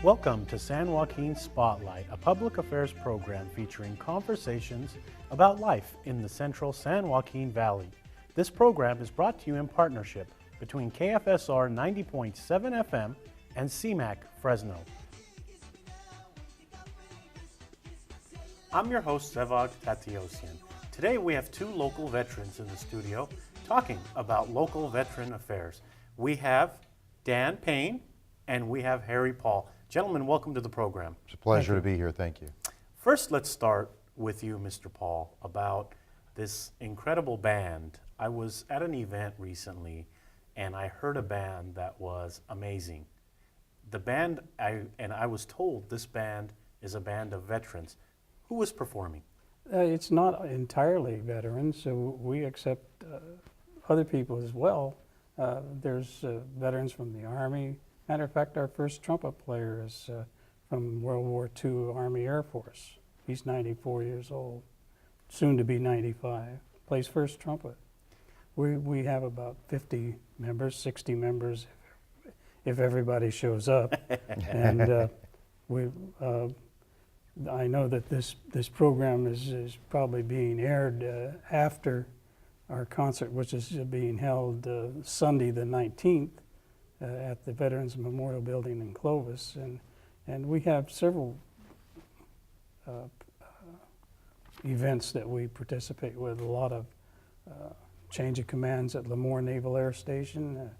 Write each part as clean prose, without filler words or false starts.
Welcome to San Joaquin Spotlight, a public affairs program featuring conversations about life in the central San Joaquin Valley. This program is brought to you in partnership between KFSR 90.7 FM and CMAC Fresno. I'm your host, Sevag Tateosian. Today we have two local veterans in the studio talking about local veteran affairs. We have Dan Payne and we have Harry Paul. Gentlemen, welcome to the program. It's a pleasure to be here. Thank you. First, let's start with you, Mr. Paul, about this incredible band. I was at an event recently, and I heard a band that was amazing. The band, I was told this band is a band of veterans. Who was performing? It's not entirely veterans, so we accept other people as well. There's veterans from the Army. Matter of fact, our first trumpet player is from World War II Army Air Force. He's 94 years old, soon to be 95. Plays first trumpet. We have about 50 members, 60 members if everybody shows up. And I know that this program is probably being aired after our concert, which is being held Sunday the 19th. At the Veterans Memorial Building in Clovis, and we have several events that we participate with. A lot of change of commands at Lemoore Naval Air Station.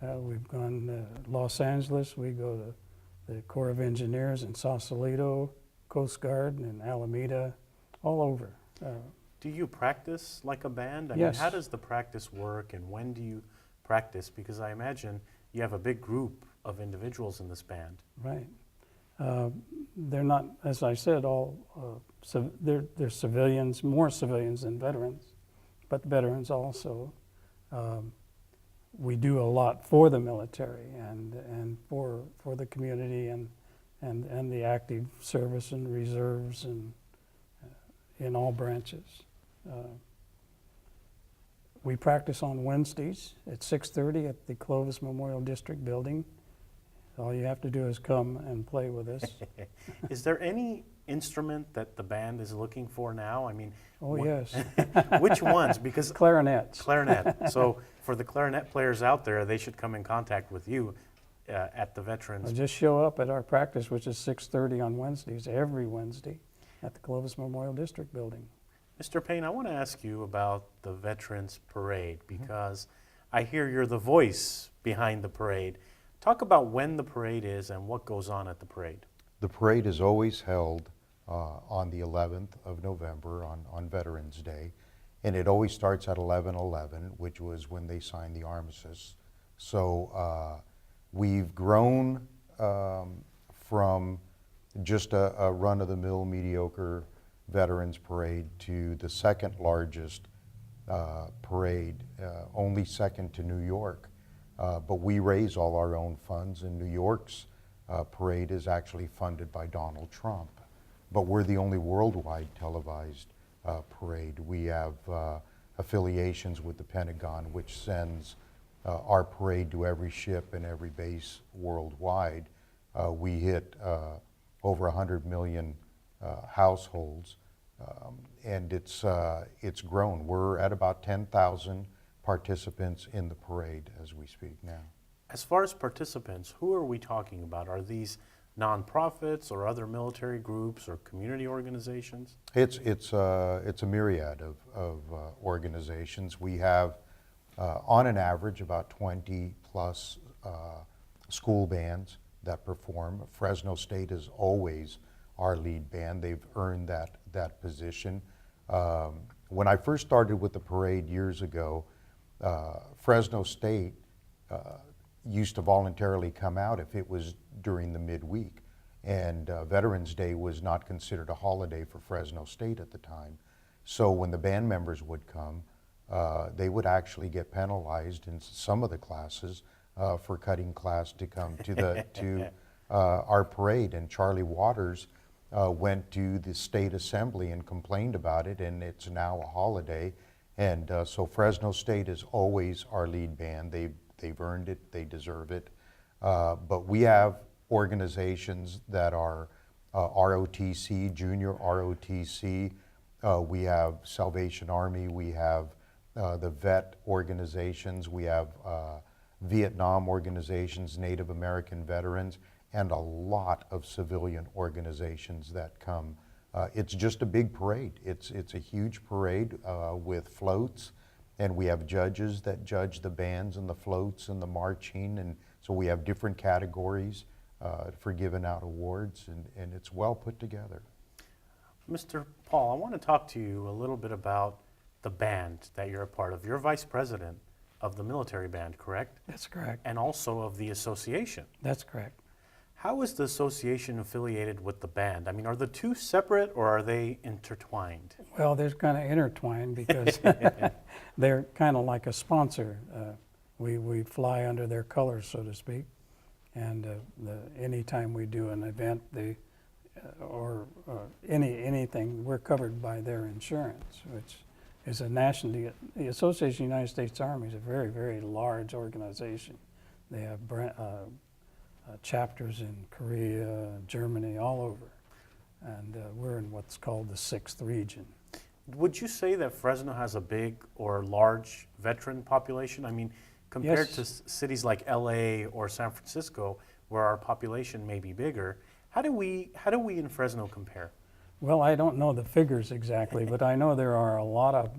We've gone to Los Angeles. We go to the Corps of Engineers in Sausalito, Coast Guard in Alameda, all over. Do you practice like a band? Yes. Mean, how does the practice work, and when do you practice? Because I imagine you have a big group of individuals in this band. Right. They're not, as I said, all they're civilians, more civilians than veterans, but veterans also. We do a lot for the military and for the community and the active service and reserves and in all branches. We practice on Wednesdays at 6:30 at the Clovis Memorial District Building. All you have to do is come and play with us. Is there any instrument that the band is looking for now? I mean, yes. Which ones? Because clarinets. Clarinet. So for the clarinet players out there, they should come in contact with you at the Veterans. Just show up at our practice, which is 6:30 on Wednesdays, every Wednesday, at the Clovis Memorial District Building. Mr. Payne, I want to ask you about the Veterans Parade because I hear you're the voice behind the parade. Talk about when the parade is and what goes on at the parade. The parade is always held on the 11th of November on Veterans Day, and it always starts at 11/11, which was when they signed the armistice. So we've grown from just a run-of-the-mill mediocre Veterans Parade to the second largest parade, only second to New York. But we raise all our own funds, and New York's parade is actually funded by Donald Trump. But we're the only worldwide televised parade. We have affiliations with the Pentagon, which sends our parade to every ship and every base worldwide. We hit over 100 million households, and it's grown. We're at about 10,000 participants in the parade as we speak now. As far as participants, who are we talking about? Are these nonprofits or other military groups or community organizations? It's a myriad of organizations. We have, on an average, about 20 plus school bands that perform. Fresno State is always our lead band. They've earned that position. When I first started with the parade years ago, Fresno State used to voluntarily come out if it was during the midweek. And Veterans Day was not considered a holiday for Fresno State at the time. So when the band members would come, they would actually get penalized in some of the classes for cutting class to come to our parade. And Charlie Waters went to the state assembly and complained about it, and it's now a holiday. And so Fresno State is always our lead band. They've earned it, they deserve it. But we have organizations that are ROTC, junior ROTC. We have Salvation Army, we have the vet organizations, we have Vietnam organizations, Native American veterans, and a lot of civilian organizations that come. It's just a big parade. It's a huge parade with floats, and we have judges that judge the bands and the floats and the marching, and so we have different categories for giving out awards, and it's well put together. Mr. Paul, I want to talk to you a little bit about the band that you're a part of. You're vice president of the military band, correct? That's correct. And also of the association. That's correct. How is the association affiliated with the band? I mean, are the two separate or are they intertwined? Well, they're kind of intertwined because they're kind of like a sponsor. We fly under their colors, so to speak. And anytime we do an event, anything, we're covered by their insurance, which is a national. The Association of the United States Army is a very, very large organization. They have chapters in Korea, Germany, all over. And we're in what's called the 6th region. Would you say that Fresno has a big or large veteran population? I mean, compared Yes. to cities like LA or San Francisco, where our population may be bigger, how do we in Fresno compare? Well, I don't know the figures exactly, but I know there are a lot of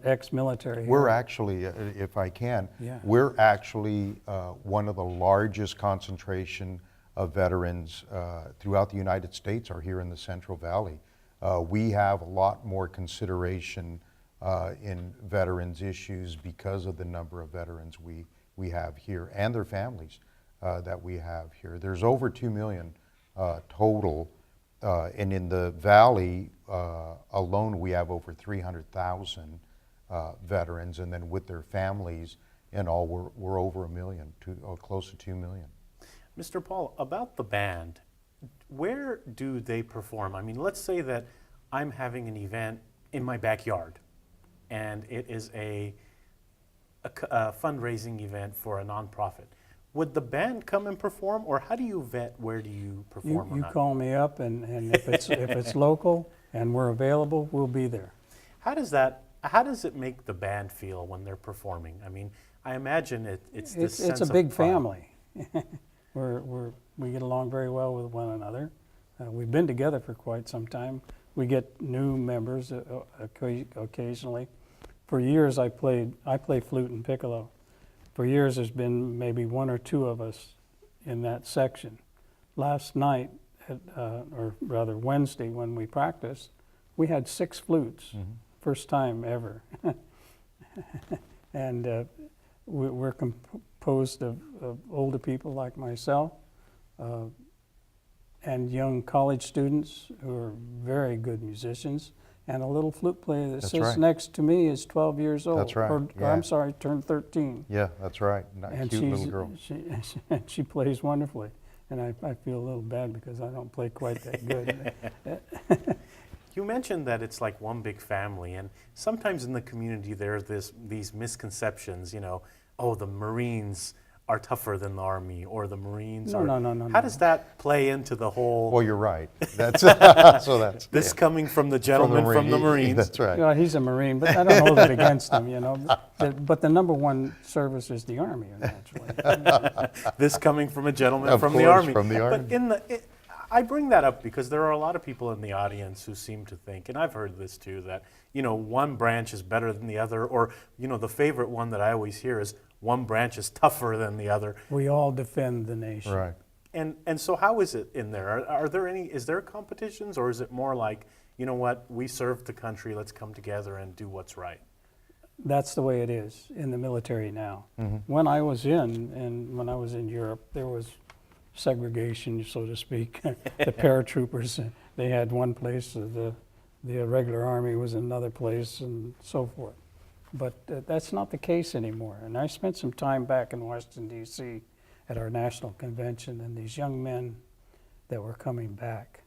ex-military here. We're actually, if I can, Yeah. we're actually one of the largest concentration of veterans throughout the United States are here in the Central Valley. We have a lot more consideration in veterans issues because of the number of veterans we have here and their families that we have here. There's over 2 million total, and in the valley alone we have over 300,000 veterans, and then with their families in all we're over 1 million, close to 2 million. Mr. Paul, about the band, where do they perform? I mean, let's say that I'm having an event in my backyard, and it is a fundraising event for a nonprofit. Would the band come and perform, or how do you vet where do you perform or You not? call me up, and if it's local and we're available, we'll be there. How does it make the band feel when they're performing? I mean, I imagine it's this sense It's a big of pride. family. We get along very well with one another. We've been together for quite some time. We get new members occasionally. For years, I play flute and piccolo. For years, there's been maybe 1 or 2 of us in that section. Last night, or rather Wednesday, when we practiced, we had 6 flutes, first time ever. And we're composed of older people like myself, and young college students who are very good musicians, and a little flute player that That's sits right. next to me is 12 years old. That's right, Or yeah. I'm sorry, turned 13. Yeah, that's right. And Cute little girl. she plays wonderfully. And I feel a little bad because I don't play quite that good. You mentioned that it's like one big family, and sometimes in the community there's these misconceptions, you know, oh, the Marines are tougher than the Army, or the Marines No, are... no. How does that play into the whole... Well, you're right. That's so that's This yeah. coming from the gentleman from the Marines. That's right. Well, he's a Marine, but I don't hold it against him, you know. But the number one service is the Army, naturally. This coming from a gentleman Of from the course, Army. from the Army. But I bring that up because there are a lot of people in the audience who seem to think, and I've heard this too, that, you know, one branch is better than the other, or, you know, the favorite one that I always hear is one branch is tougher than the other. We all defend the nation. Right. And so how is it in there? Are there is there competitions, or is it more like, you know what, we serve the country, let's come together and do what's right? That's the way it is in the military now. When I was in Europe, there was segregation, so to speak. The paratroopers, they had one place, the regular Army was another place, and so forth. But that's not the case anymore. And I spent some time back in Washington, D.C. at our national convention, and these young men that were coming back.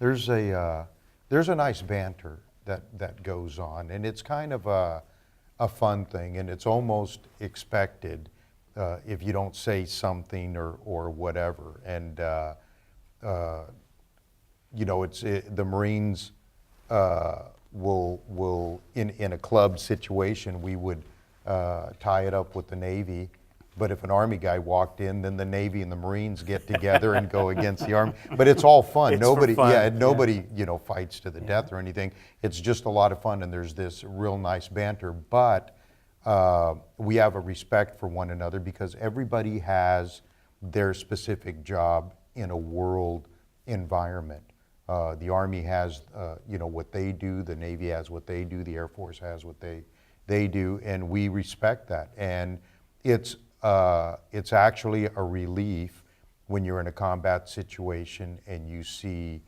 There's a nice banter that goes on, and it's kind of a fun thing, and it's almost expected if you don't say something or whatever. And the Marines will in a club situation, we would tie it up with the Navy. But if an Army guy walked in, then the Navy and the Marines get together and go against the Army. But it's all fun. It's for fun. Nobody fights to the death or anything. It's just a lot of fun, and there's this real nice banter. But we have a respect for one another because everybody has their specific job in a world environment. The Army has what they do, the Navy has what they do, the Air Force has what they do, and we respect that. And it's actually a relief when you're in a combat situation and you see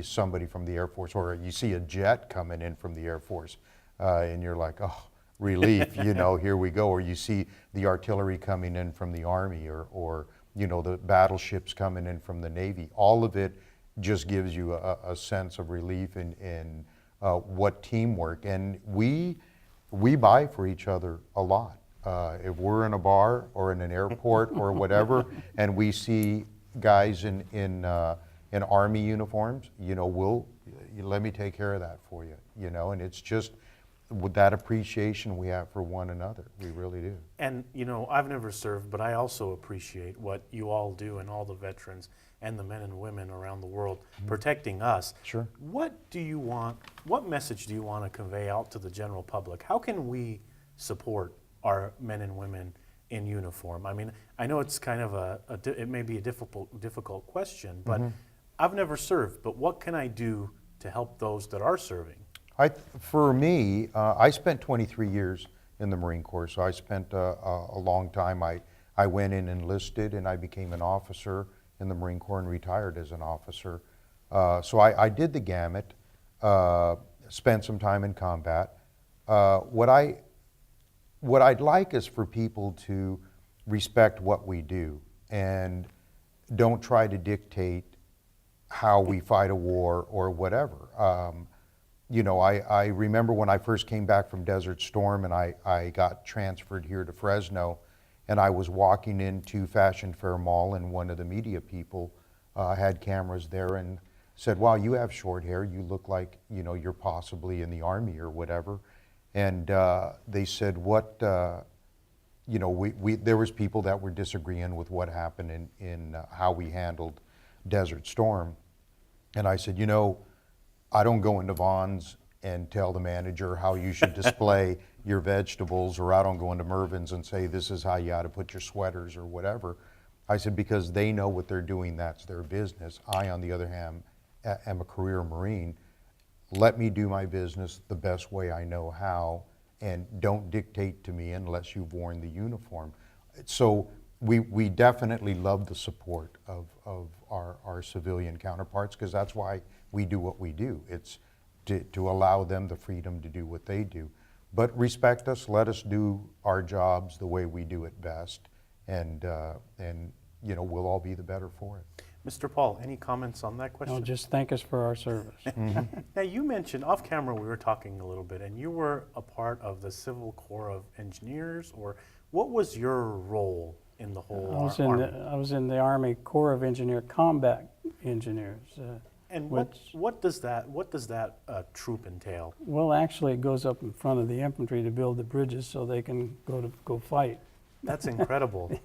somebody from the Air Force, or you see a jet coming in from the Air Force, and you're like, oh, relief, here we go. Or you see the artillery coming in from the Army, or the battleships coming in from the Navy. All of it just gives you a sense of relief in what teamwork. And we buy for each other a lot. If we're in a bar or in an airport or whatever, and we see guys in Army uniforms, let me take care of that for you, and it's just with that appreciation we have for one another. We really do. And, I've never served, but I also appreciate what you all do and all the veterans and the men and women around the world protecting us. Sure. What message do you want to convey out to the general public? How can we support our men and women in uniform? I mean, I know it's kind of it may be a difficult question, but I've never served, but what can I do to help those that are serving? For me, I spent 23 years in the Marine Corps, so I spent a long time. I went in enlisted, and I became an officer in the Marine Corps and retired as an officer. So I did the gamut, spent some time in combat. What I'd like is for people to respect what we do and don't try to dictate how we fight a war or whatever. I remember when I first came back from Desert Storm and I got transferred here to Fresno, and I was walking into Fashion Fair Mall, and one of the media people had cameras there and said, wow, you have short hair, you look like you're possibly in the Army or whatever. And they said, there was people that were disagreeing with what happened in how we handled Desert Storm. And I said, I don't go into Vaughn's and tell the manager how you should display your vegetables, or I don't go into Mervyn's and say this is how you ought to put your sweaters or whatever. I said, because they know what they're doing, that's their business. I, on the other hand, am a career Marine. Let me do my business the best way I know how, and don't dictate to me unless you've worn the uniform. So we definitely love the support of our civilian counterparts, because that's why we do what we do. It's to allow them the freedom to do what they do. But respect us, let us do our jobs the way we do it best, and we'll all be the better for it. Mr. Paul, any comments on that question? No, just thank us for our service. Now, you mentioned off camera, we were talking a little bit, and you were a part of the Civil Corps of Engineers, or what was your role in the whole Army? I was in the Army Corps of Engineer Combat Engineers. And what does that troop entail? Well, actually, it goes up in front of the infantry to build the bridges so they can go fight. That's incredible.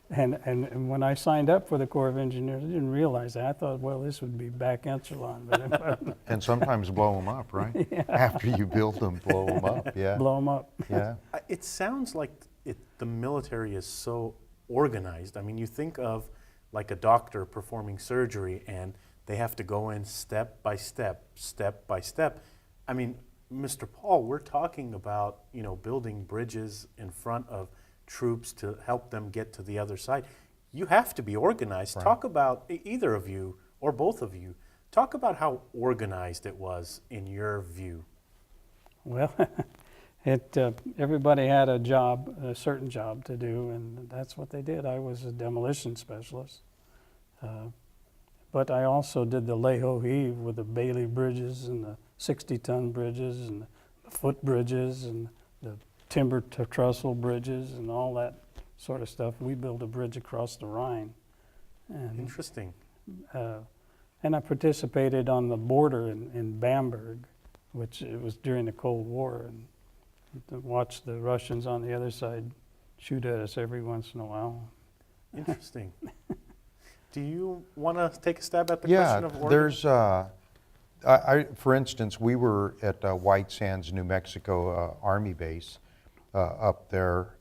And when I signed up for the Corps of Engineers, I didn't realize that. I thought, well, this would be back echelon. But And sometimes blow them up, right? Yeah. After you build them, blow them up, yeah. blow them up. Yeah. It sounds like the military is so organized. I mean, you think of like a doctor performing surgery, and they have to go in step by step, step by step. I mean, Mr. Paul, we're talking about, building bridges in front of troops to help them get to the other side. You have to be organized. Right. Talk about, either of you or both of you, talk about how organized it was in your view. Well, everybody had a certain job to do, and that's what they did. I was a demolition specialist. But I also did the lay-ho-heave with the Bailey bridges and the 60-ton bridges and the foot bridges and the timber trestle bridges and all that sort of stuff. We built a bridge across the Rhine. And, Interesting. and I participated on the border in Bamberg, which it was during the Cold War, and to watch the Russians on the other side shoot at us every once in a while. Interesting. Do you want to take a stab at the Yeah, question of Oregon? there's, for instance, we were at White Sands, New Mexico Army base up there,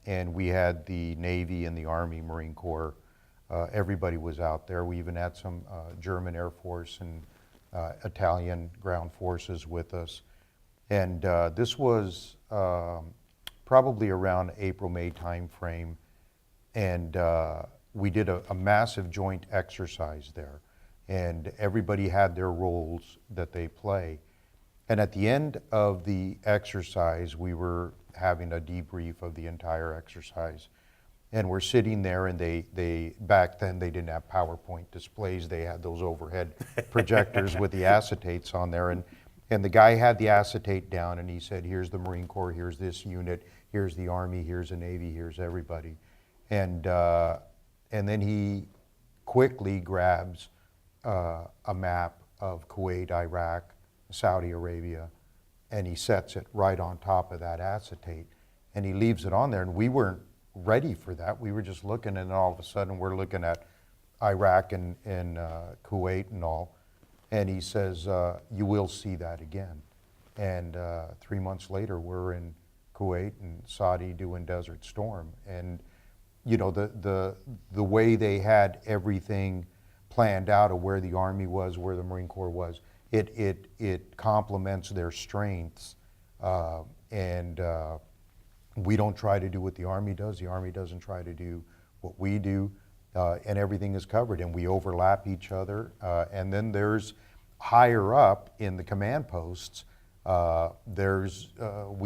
and we had the Navy and the Army, Marine Corps. Everybody was out there. We even had some German Air Force and Italian ground forces with us. And this was probably around April, May timeframe. And we did a massive joint exercise there. And everybody had their roles that they play. And at the end of the exercise, we were having a debrief of the entire exercise. And we're sitting there, and they back then they didn't have PowerPoint displays. They had those overhead projectors with the acetates on there. And the guy had the acetate down, and he said, here's the Marine Corps, here's this unit, here's the Army, here's the Navy, here's everybody. And then he quickly grabs a map of Kuwait, Iraq, Saudi Arabia, and he sets it right on top of that acetate. And he leaves it on there, and we weren't ready for that. We were just looking, and then all of a sudden we're looking at Iraq and Kuwait and all. And he says, you will see that again. And 3 months later, we're in Kuwait and Saudi doing Desert Storm. And you know, the way they had everything planned out of where the Army was, where the Marine Corps was, it complements their strengths. And we don't try to do what the Army does. The Army doesn't try to do what we do. And everything is covered, and we overlap each other. And then there's higher up in the command posts, we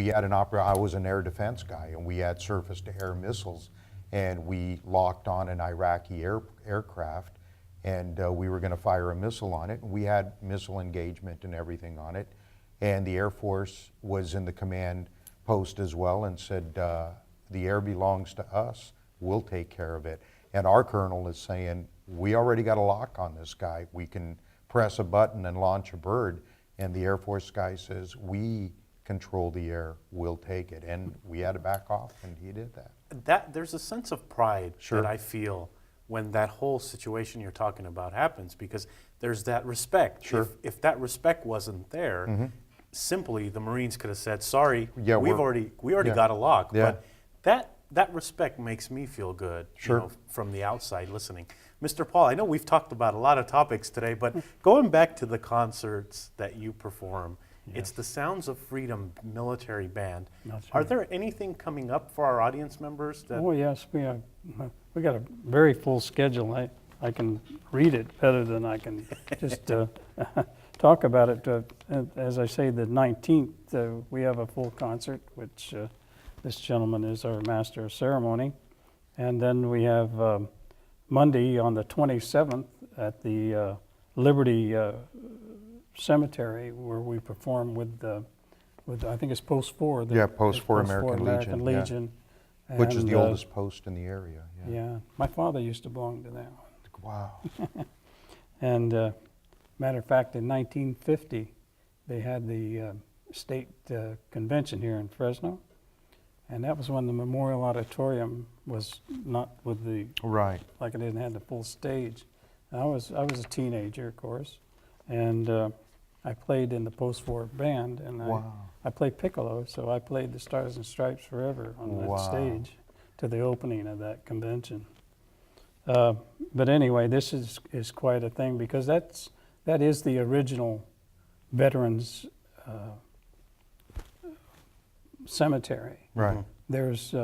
had I was an air defense guy, and we had surface-to-air missiles, and we locked on an Iraqi aircraft, and we were going to fire a missile on it. And we had missile engagement and everything on it, and the Air Force was in the command post as well and said, the air belongs to us, we'll take care of it. And our colonel is saying, we already got a lock on this guy. We can press a button and launch a bird. And the Air Force guy says, we control the air, we'll take it. And we had to back off, and he did that. There's a sense of pride Sure. that I feel when that whole situation you're talking about happens, because there's that respect. Sure. If that respect wasn't there, simply the Marines could have said, sorry, Yeah, we we're- already yeah. got a lock. Yeah. But that respect makes me feel good, Sure. from the outside listening. Mr. Paul, I know we've talked about a lot of topics today, but going back to the concerts that you perform, it's the Sounds of Freedom Military Band. That's Are right. there anything coming up for our audience members? Oh, yes, we got a very full schedule. I can read it better than I can just talk about it. As I say, the 19th, we have a full concert, which this gentleman is our master of ceremony. And then we have Monday on the 27th at the Liberty Cemetery, where we perform with I think it's Post 4. Yeah, Post 4 American Legion, yeah. Legion. Which is And, the oldest post in the area. Yeah, my father used to belong to that one. Wow. And matter of fact, in 1950, they had the state convention here in Fresno, and that was when the Memorial Auditorium was not with the, Right. like it didn't have the full stage. And I was a teenager, of course, and I played in the Post 4 band, and Wow. I played piccolo, so I played the Stars and Stripes Forever on that Wow. stage to the opening of that convention. But anyway, this is quite a thing, because that is the original veterans cemetery. Right. There's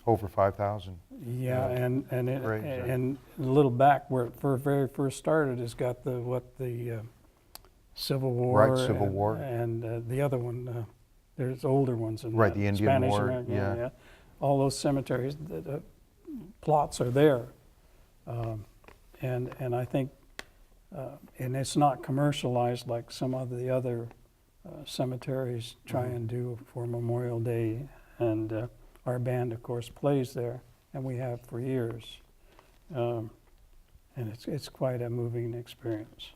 Over 5,000. yeah, and Great, yeah. and a little back where it very first started, it's got the Civil War. Right, Civil War. And the other one, there's older ones in Right, that, the Indian Spanish War, American, yeah. all those cemeteries, the plots are there, and I think, and it's not commercialized like some of the other cemeteries try and do for Memorial Day, and our band, of course, plays there, and we have for years. And it's quite a moving experience.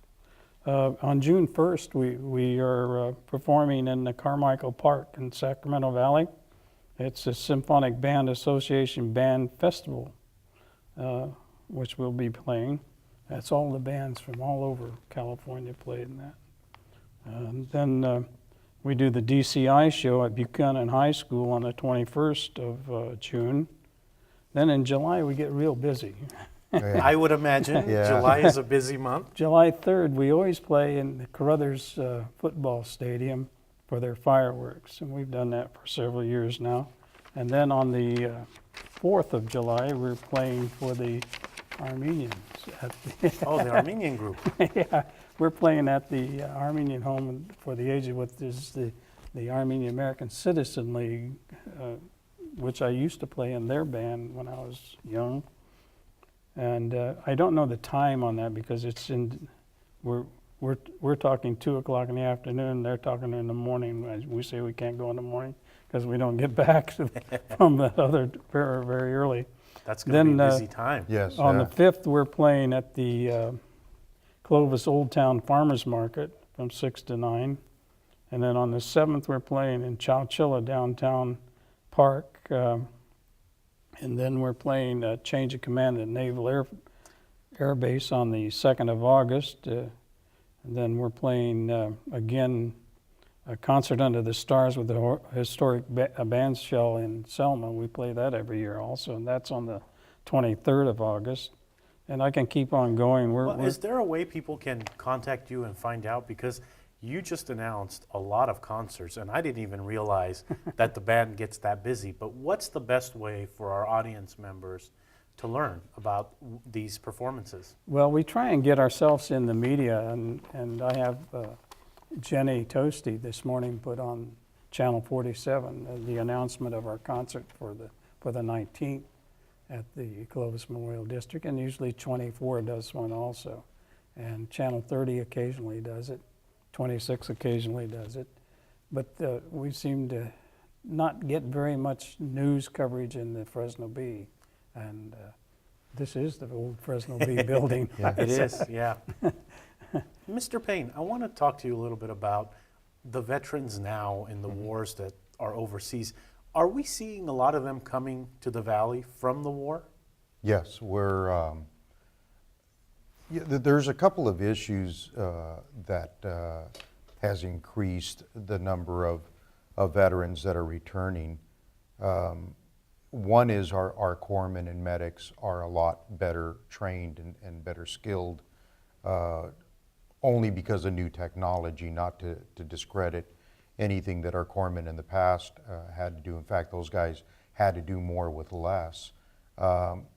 On June 1st, we are performing in the Carmichael Park in Sacramento Valley. It's a Symphonic Band Association Band Festival, which we'll be playing. That's all the bands from all over California played in that. Then we do the DCI show at Buchanan High School on the 21st of June. Then in July, we get real busy. Yeah. I would imagine Yeah. July is a busy month. July 3rd, we always play in the Carruthers football stadium for their fireworks, and we've done that for several years now. And then on the 4th of July, we're playing for the Armenians. At the Oh, the Armenian group. yeah, we're playing at the Armenian Home for the Aged, which is the Armenian American Citizen League, which I used to play in their band when I was young. And I don't know the time on that because it's in, we're talking 2 o'clock in the afternoon, they're talking in the morning. We say we can't go in the morning because we don't get back from the other very, very early. That's going to be a Then, busy time. Yes. On the 5th, we're playing at the Clovis Old Town Farmers Market from 6 to 9. And then on the 7th, we're playing in Chowchilla Downtown Park. And then we're playing Change of Command at Naval Air Base on the 2nd of August. And then we're playing, again, a Concert Under the Stars with the historic band shell in Selma. We play that every year also, and that's on the 23rd of August. And I can keep on going. Well, is there a way people can contact you and find out? Because you just announced a lot of concerts, and I didn't even realize that the band gets that busy. But what's the best way for our audience members to learn about these performances? Well, we try and get ourselves in the media, and I have Jenny Toasty this morning put on Channel 47 the announcement of our concert for the 19th at the Clovis Memorial District, and usually 24 does one also. And Channel 30 occasionally does it, 26 occasionally does it. But we seem to not get very much news coverage in the Fresno Bee. And this is the old Fresno Bee building. Yeah. It is, yeah. Mr. Payne, I want to talk to you a little bit about the veterans now in the wars that are overseas. Are we seeing a lot of them coming to the Valley from the war? Yes, there's a couple of issues that has increased the number of veterans that are returning. One is our corpsmen and medics are a lot better trained and better skilled, only because of new technology, not to discredit anything that our corpsmen in the past had to do. In fact, those guys had to do more with less.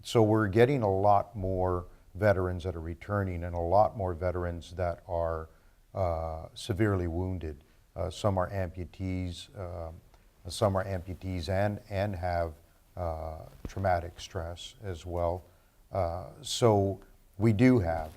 So we're getting a lot more veterans that are returning and a lot more veterans that are severely wounded. Some are amputees and have traumatic stress as well. So we do have,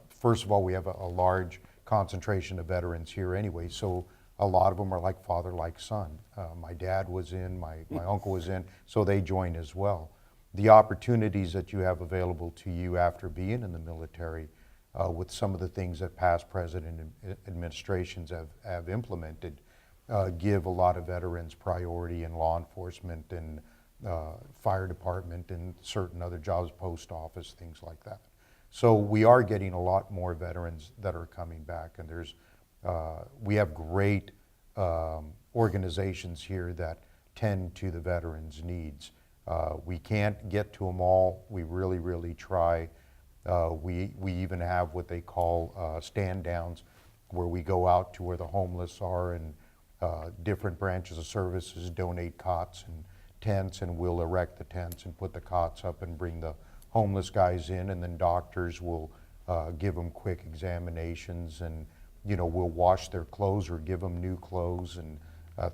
first of all, we have a large concentration of veterans here anyway, so a lot of them are like father, like son. My dad was in, my uncle was in, so they join as well. The opportunities that you have available to you after being in the military with some of the things that past president administrations have implemented give a lot of veterans priority in law enforcement and fire department and certain other jobs, post office, things like that. So we are getting a lot more veterans that are coming back, and we have great organizations here that tend to the veterans' needs. We can't get to them all. We really, really try. We even have what they call stand downs, where we go out to where the homeless are, and different branches of services donate cots and tents, and we'll erect the tents and put the cots up and bring the homeless guys in, and then doctors will give them quick examinations, and we'll wash their clothes or give them new clothes and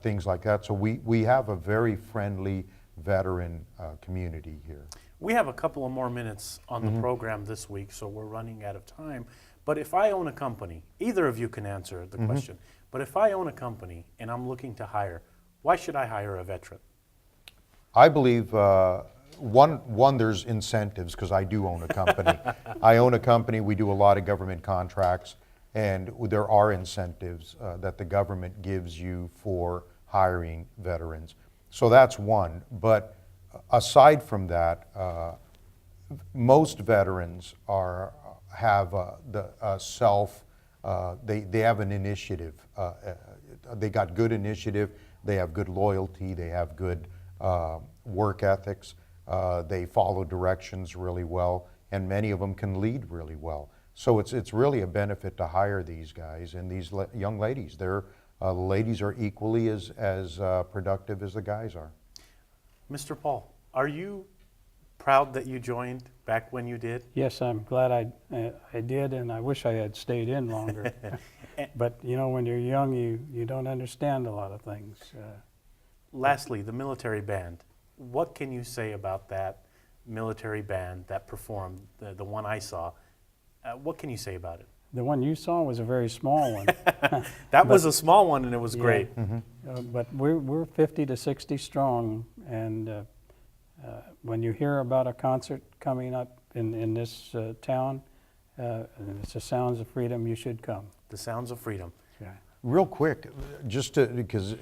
things like that. So we have a very friendly veteran community here. We have a couple of more minutes on the program this week, so we're running out of time. But if I own a company, either of you can answer the question, but if I own a company and I'm looking to hire, why should I hire a veteran? I believe, one, there's incentives, because I do own a company. I own a company, we do a lot of government contracts, and there are incentives that the government gives you for hiring veterans. So that's one. But aside from that, most veterans have they have an initiative. They got good initiative, they have good loyalty, they have good work ethics, they follow directions really well, and many of them can lead really well. So it's really a benefit to hire these guys and these young ladies. The ladies are equally as productive as the guys are. Mr. Paul, are you proud that you joined back when you did? Yes, I'm glad I did, and I wish I had stayed in longer. But you know, when you're young, you don't understand a lot of things. Lastly, the military band. What can you say about that military band that performed, the one I saw? What can you say about it? The one you saw was a very small one. That was a small one, and it was great. But we're 50 to 60 strong, and when you hear about a concert coming up in this town, and it's the Sounds of Freedom, you should come. The Sounds of Freedom. Yeah. Real quick, because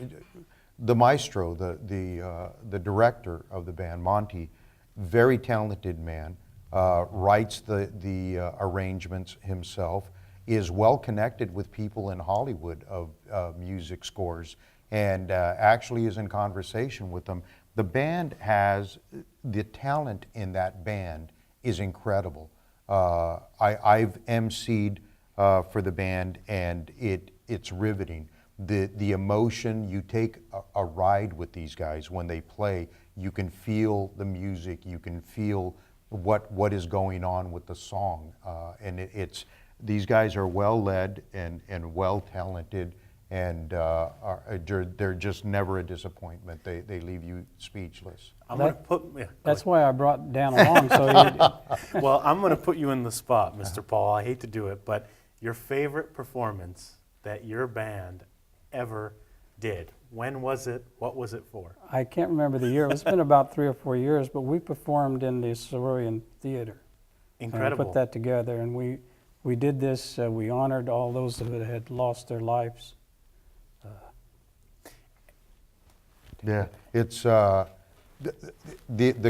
the maestro, the director of the band, Monty, very talented man, writes the arrangements himself, is well connected with people in Hollywood of music scores, and actually is in conversation with them. The band has, the talent in that band is incredible. I've emceed for the band, and it's riveting. The emotion, you take a ride with these guys when they play, you can feel the music, you can feel what is going on with the song. And these guys are well led and well talented, and they're just never a disappointment. They leave you speechless. That's why I brought Dan along. Well, I'm going to put you in the spot, Mr. Paul. I hate to do it, but your favorite performance that your band ever did, when was it? What was it for? I can't remember the year. It's been about 3 or 4 years, but we performed in the Sororian Theater. Incredible. And put that together, and we did this. We honored all those that had lost their lives. Yeah, it's the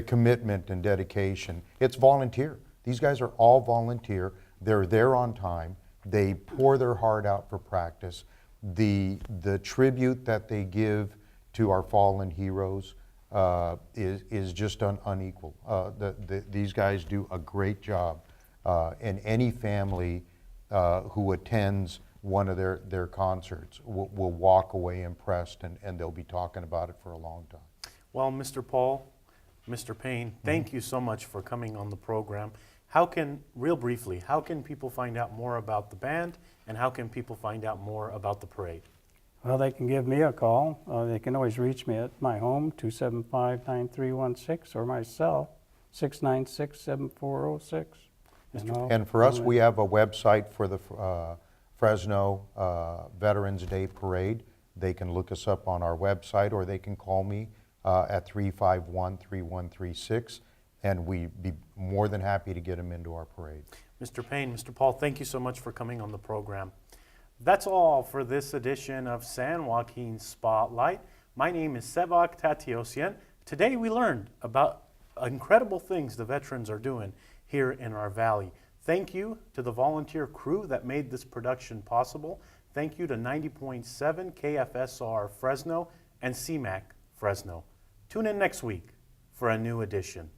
commitment and dedication. It's volunteer. These guys are all volunteer. They're there on time. They pour their heart out for practice. The tribute that they give to our fallen heroes is just unequal. These guys do a great job, and any family who attends one of their concerts will walk away impressed, and they'll be talking about it for a long time. Well, Mr. Paul, Mr. Payne, thank you so much for coming on the program. Real briefly, how can people find out more about the band, and how can people find out more about the parade? Well, they can give me a call. They can always reach me at my home, 275-9316, or my cell, 696-7406. And for us, we have a website for the Fresno Veterans Day Parade. They can look us up on our website, or they can call me at 351-3136, and we'd be more than happy to get them into our parade. Mr. Payne, Mr. Paul, thank you so much for coming on the program. That's all for this edition of San Joaquin Spotlight. My name is Sevag Tateosian. Today we learned about incredible things the veterans are doing here in our valley. Thank you to the volunteer crew that made this production possible. Thank you to 90.7 KFSR Fresno and CMAC Fresno. Tune in next week for a new edition.